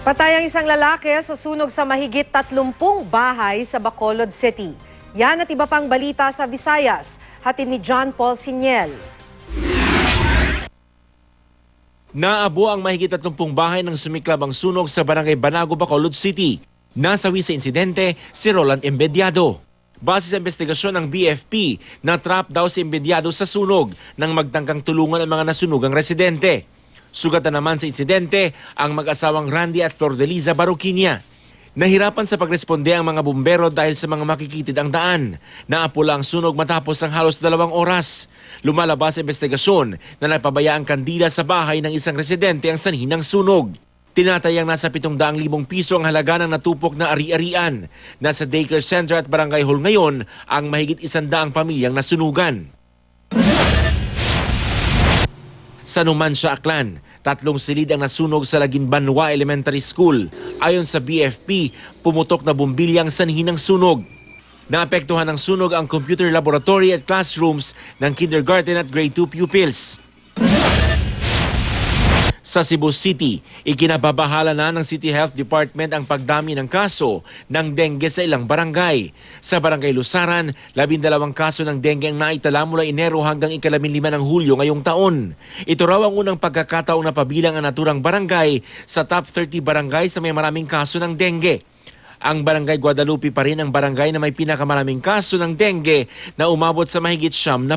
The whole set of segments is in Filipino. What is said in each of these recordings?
Patay ang isang lalaki sa sunog sa mahigit 30 bahay sa Bacolod City. Yan at iba pang balita sa Visayas. Hatid ni John Paul Siniel. Naabo ang mahigit 30 bahay ng sumiklab ang sunog sa Barangay Banago, Bacolod City. Nasawi sa insidente si Roland Embediado. Base sa investigasyon ng BFP, na-trap daw si Embediado sa sunog nang magtangkang tulungan ang mga nasunugang residente. Sugatan naman sa insidente ang mag-asawang Randy at Flordeliza Baruquinia. Nahirapan sa pagresponde ang mga bumbero dahil sa mga makikitid ang daan. Naapula ang sunog matapos ang halos 2 oras. Lumalabas sa investigasyon na napabaya ang kandila sa bahay ng isang residente ang sanhi ng sunog. Tinatayang nasa 700,000 piso ang halaga ng natupok na ari-arian. Nasa daycare center at barangay hall ngayon ang mahigit 100 pamilyang nasunugan. Sa Numancia, Aklan, 3 silid ang nasunog sa Laguinbanwa Elementary School. Ayon sa BFP, pumutok na bumbilyang sanhi ng sunog. Naapektuhan ng sunog ang computer laboratory at classrooms ng kindergarten at grade 2 pupils. Sa Cebu City, ikinababahala na ng City Health Department ang pagdami ng kaso ng dengue sa ilang barangay. Sa Barangay Lusaran, 12 kaso ng dengue ang naitala mula Enero hanggang ika-15 ng Hulyo ngayong taon. Ito raw ang unang pagkakataong napabilang ang naturang barangay sa top 30 barangay sa may maraming kaso ng dengue. Ang Barangay Guadalupe pa rin ang barangay na may pinakamaraming kaso ng dengue na umabot sa mahigit 90.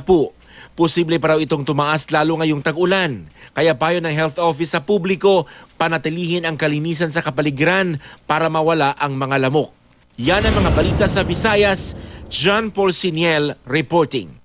Posible pa raw itong tumaas lalo ngayong tag-ulan. Kaya payo ng health office sa publiko, panatilihin ang kalinisan sa kapaligiran para mawala ang mga lamok. Yan ang mga balita sa Visayas. John Paul Siniel reporting.